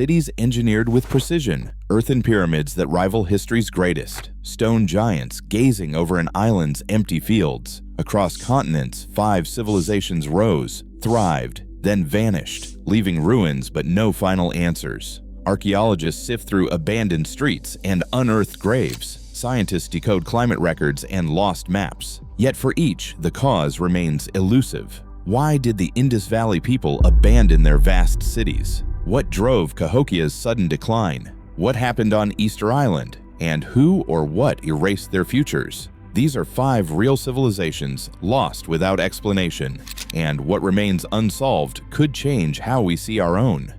cities engineered with precision, earthen pyramids that rival history's greatest, stone giants gazing over an island's empty fields. Across continents, 5 civilizations rose, thrived, then vanished, leaving ruins but no final answers. Archaeologists sift through abandoned streets and unearthed graves. Scientists decode climate records and lost maps. Yet for each, the cause remains elusive. Why did the Indus Valley people abandon their vast cities? What drove Cahokia's sudden decline? What happened on Easter Island? And who or what erased their futures? These are 5 real civilizations lost without explanation, and what remains unsolved could change how we see our own.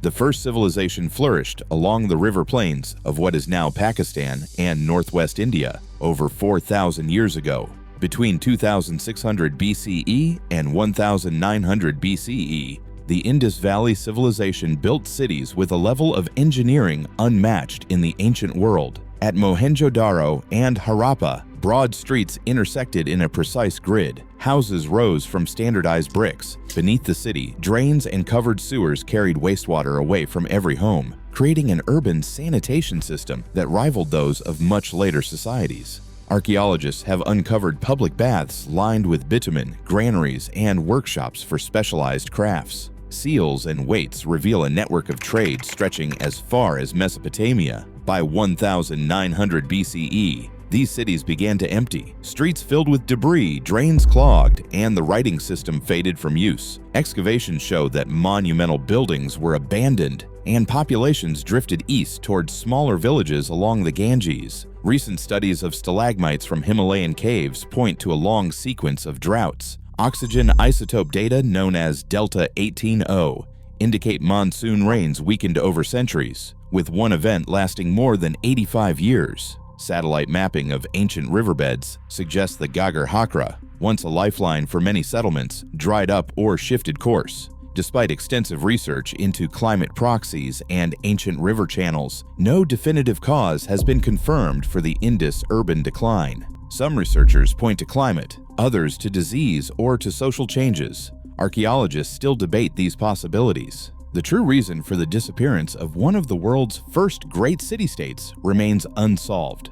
The first civilization flourished along the river plains of what is now Pakistan and northwest India over 4,000 years ago. Between 2600 BCE and 1900 BCE, the Indus Valley civilization built cities with a level of engineering unmatched in the ancient world. At Mohenjo-Daro and Harappa, broad streets intersected in a precise grid. Houses rose from standardized bricks. Beneath the city, drains and covered sewers carried wastewater away from every home, creating an urban sanitation system that rivaled those of much later societies. Archaeologists have uncovered public baths lined with bitumen, granaries, and workshops for specialized crafts. Seals and weights reveal a network of trade stretching as far as Mesopotamia. By 1900 BCE, these cities began to empty, streets filled with debris, drains clogged, and the writing system faded from use. Excavations show that monumental buildings were abandoned, and populations drifted east towards smaller villages along the Ganges. Recent studies of stalagmites from Himalayan caves point to a long sequence of droughts. Oxygen isotope data known as Delta 18O indicate monsoon rains weakened over centuries, with one event lasting more than 85 years. Satellite mapping of ancient riverbeds suggests the Ghaggar Hakra, once a lifeline for many settlements, dried up or shifted course. Despite extensive research into climate proxies and ancient river channels, no definitive cause has been confirmed for the Indus urban decline. Some researchers point to climate, others to disease or to social changes. Archaeologists still debate these possibilities. The true reason for the disappearance of one of the world's first great city-states remains unsolved.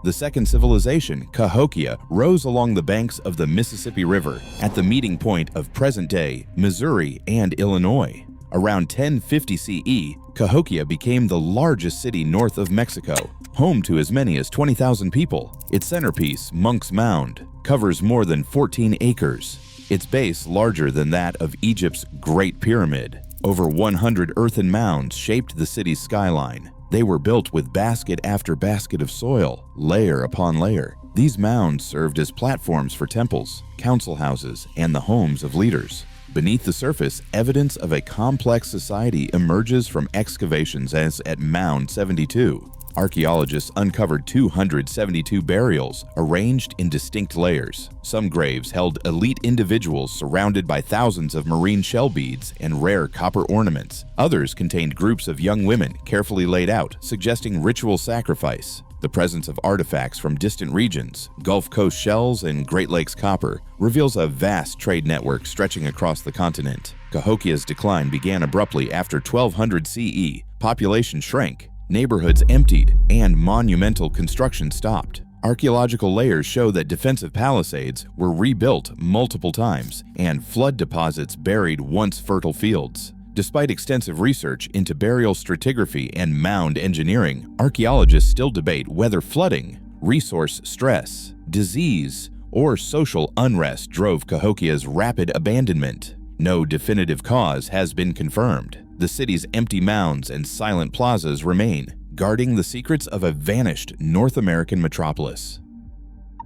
The second civilization, Cahokia, rose along the banks of the Mississippi River at the meeting point of present-day Missouri and Illinois. Around 1050 CE, Cahokia became the largest city north of Mexico, home to as many as 20,000 people. Its centerpiece, Monk's Mound, covers more than 14 acres. Its base larger than that of Egypt's Great Pyramid. Over 100 earthen mounds shaped the city's skyline. They were built with basket after basket of soil, layer upon layer. These mounds served as platforms for temples, council houses, and the homes of leaders. Beneath the surface, evidence of a complex society emerges from excavations as at Mound 72. Archaeologists uncovered 272 burials arranged in distinct layers. Some graves held elite individuals surrounded by thousands of marine shell beads and rare copper ornaments. Others contained groups of young women carefully laid out, suggesting ritual sacrifice. The presence of artifacts from distant regions, Gulf Coast shells and Great Lakes copper, reveals a vast trade network stretching across the continent. Cahokia's decline began abruptly after 1200 CE. Population shrank, neighborhoods emptied, and monumental construction stopped. Archaeological layers show that defensive palisades were rebuilt multiple times, and flood deposits buried once fertile fields. Despite extensive research into burial stratigraphy and mound engineering, archaeologists still debate whether flooding, resource stress, disease, or social unrest drove Cahokia's rapid abandonment. No definitive cause has been confirmed. The city's empty mounds and silent plazas remain, guarding the secrets of a vanished North American metropolis.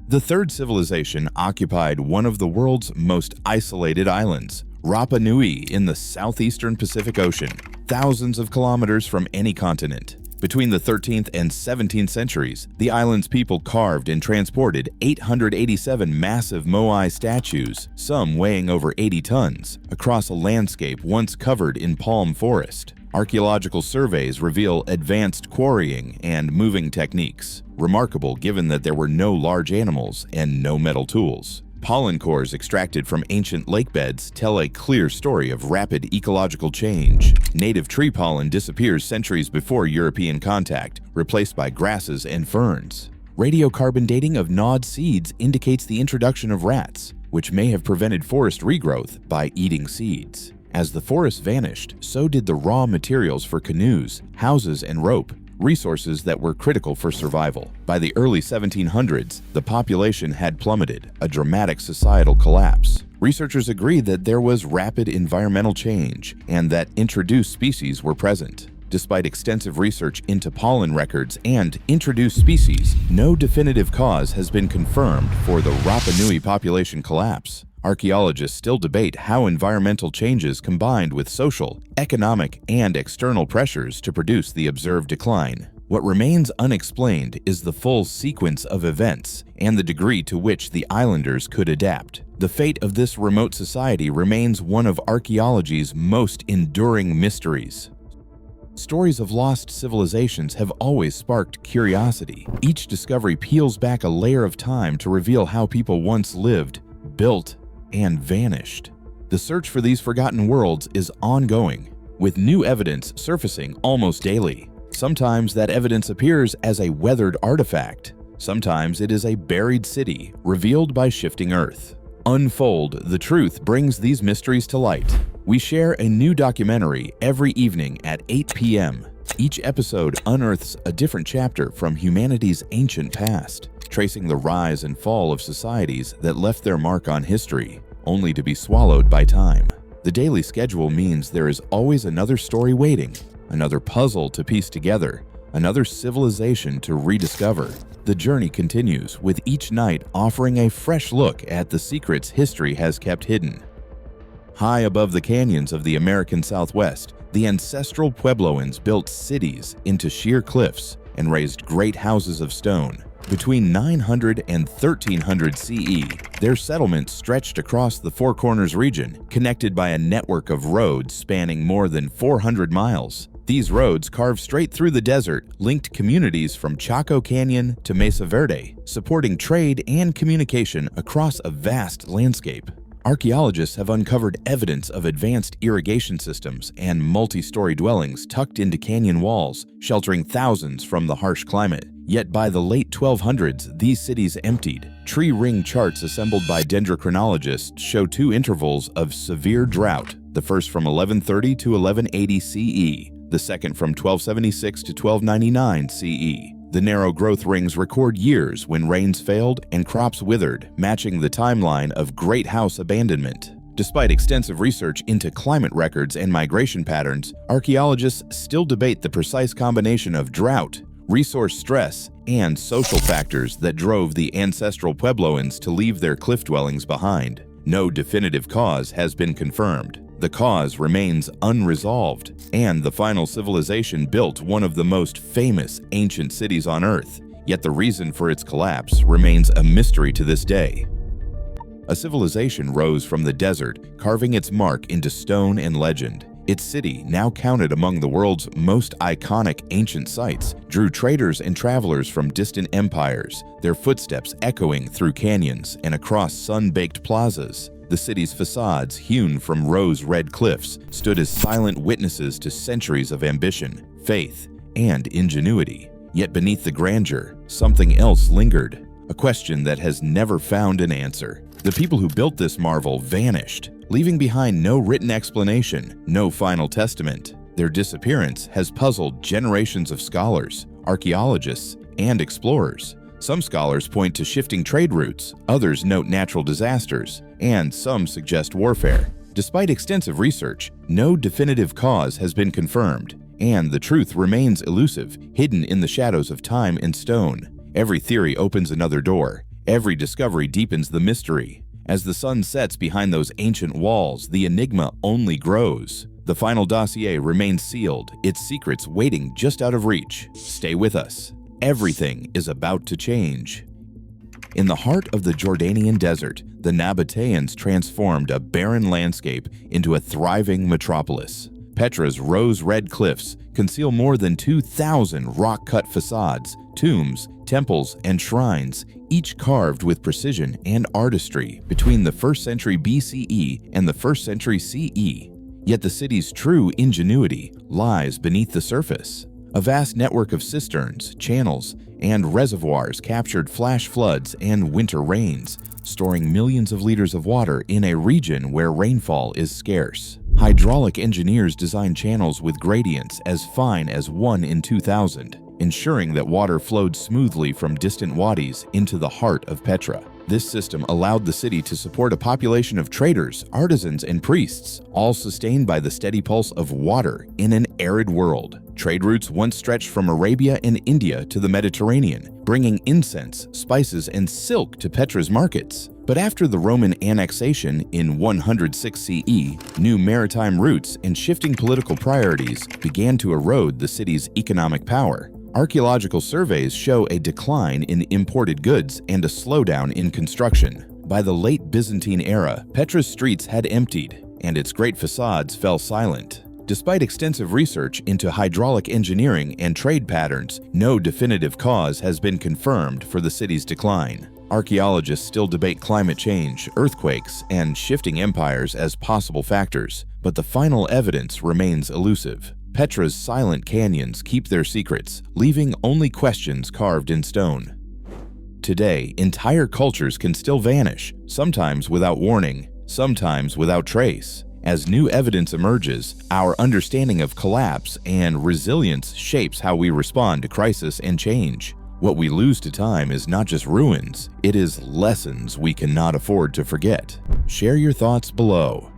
The third civilization occupied one of the world's most isolated islands, Rapa Nui in the southeastern Pacific Ocean, thousands of kilometers from any continent. Between the 13th and 17th centuries, the island's people carved and transported 887 massive moai statues, some weighing over 80 tons, across a landscape once covered in palm forest. Archaeological surveys reveal advanced quarrying and moving techniques, remarkable given that there were no large animals and no metal tools. Pollen cores extracted from ancient lake beds tell a clear story of rapid ecological change. Native tree pollen disappears centuries before European contact, replaced by grasses and ferns. Radiocarbon dating of gnawed seeds indicates the introduction of rats, which may have prevented forest regrowth by eating seeds. As the forests vanished, so did the raw materials for canoes, houses, and rope, resources that were critical for survival. By the early 1700s, the population had plummeted, a dramatic societal collapse. Researchers agreed that there was rapid environmental change and that introduced species were present. Despite extensive research into pollen records and introduced species, no definitive cause has been confirmed for the Rapa Nui population collapse. Archaeologists still debate how environmental changes combined with social, economic, and external pressures to produce the observed decline. What remains unexplained is the full sequence of events and the degree to which the islanders could adapt. The fate of this remote society remains one of archaeology's most enduring mysteries. Stories of lost civilizations have always sparked curiosity. Each discovery peels back a layer of time to reveal how people once lived, built, and vanished. The search for these forgotten worlds is ongoing, with new evidence surfacing almost daily. Sometimes that evidence appears as a weathered artifact. Sometimes it is a buried city revealed by shifting earth. Unfold the Truth brings these mysteries to light. We share a new documentary every evening at 8 p.m. Each episode unearths a different chapter from humanity's ancient past, tracing the rise and fall of societies that left their mark on history, only to be swallowed by time. The daily schedule means there is always another story waiting, another puzzle to piece together, another civilization to rediscover. The journey continues, with each night offering a fresh look at the secrets history has kept hidden. High above the canyons of the American Southwest, the ancestral Puebloans built cities into sheer cliffs and raised great houses of stone. Between 900 and 1300 CE, their settlements stretched across the Four Corners region, connected by a network of roads spanning more than 400 miles. These roads, carved straight through the desert, linked communities from Chaco Canyon to Mesa Verde, supporting trade and communication across a vast landscape. Archaeologists have uncovered evidence of advanced irrigation systems and multi-story dwellings tucked into canyon walls, sheltering thousands from the harsh climate. Yet by the late 1200s, these cities emptied. Tree ring charts assembled by dendrochronologists show two intervals of severe drought, the first from 1130 to 1180 CE, the second from 1276 to 1299 CE. The narrow growth rings record years when rains failed and crops withered, matching the timeline of great house abandonment. Despite extensive research into climate records and migration patterns, archaeologists still debate the precise combination of drought, resource stress, and social factors that drove the ancestral Puebloans to leave their cliff dwellings behind. No definitive cause has been confirmed. The cause remains unresolved, and the final civilization built one of the most famous ancient cities on Earth, yet the reason for its collapse remains a mystery to this day. A civilization rose from the desert, carving its mark into stone and legend. Its city, now counted among the world's most iconic ancient sites, drew traders and travelers from distant empires, their footsteps echoing through canyons and across sun-baked plazas. The city's facades, hewn from rose-red cliffs, stood as silent witnesses to centuries of ambition, faith, and ingenuity. Yet beneath the grandeur, something else lingered, a question that has never found an answer. The people who built this marvel vanished, leaving behind no written explanation, no final testament. Their disappearance has puzzled generations of scholars, archaeologists, and explorers. Some scholars point to shifting trade routes, others note natural disasters, and some suggest warfare. Despite extensive research, no definitive cause has been confirmed, and the truth remains elusive, hidden in the shadows of time and stone. Every theory opens another door. Every discovery deepens the mystery. As the sun sets behind those ancient walls, the enigma only grows. The final dossier remains sealed, its secrets waiting just out of reach. Stay with us. Everything is about to change. In the heart of the Jordanian desert, the Nabataeans transformed a barren landscape into a thriving metropolis. Petra's rose-red cliffs conceal more than 2,000 rock-cut facades, tombs, temples, and shrines, each carved with precision and artistry between the 1st century BCE and the 1st century CE. Yet the city's true ingenuity lies beneath the surface. A vast network of cisterns, channels, and reservoirs captured flash floods and winter rains, storing millions of liters of water in a region where rainfall is scarce. Hydraulic engineers designed channels with gradients as fine as 1 in 2,000, ensuring that water flowed smoothly from distant wadis into the heart of Petra. This system allowed the city to support a population of traders, artisans, and priests, all sustained by the steady pulse of water in an arid world. Trade routes once stretched from Arabia and India to the Mediterranean, bringing incense, spices, and silk to Petra's markets. But after the Roman annexation in 106 CE, new maritime routes and shifting political priorities began to erode the city's economic power. Archaeological surveys show a decline in imported goods and a slowdown in construction. By the late Byzantine era, Petra's streets had emptied, and its great facades fell silent. Despite extensive research into hydraulic engineering and trade patterns, no definitive cause has been confirmed for the city's decline. Archaeologists still debate climate change, earthquakes, and shifting empires as possible factors, but the final evidence remains elusive. Petra's silent canyons keep their secrets, leaving only questions carved in stone. Today, entire cultures can still vanish, sometimes without warning, sometimes without trace. As new evidence emerges, our understanding of collapse and resilience shapes how we respond to crisis and change. What we lose to time is not just ruins, it is lessons we cannot afford to forget. Share your thoughts below.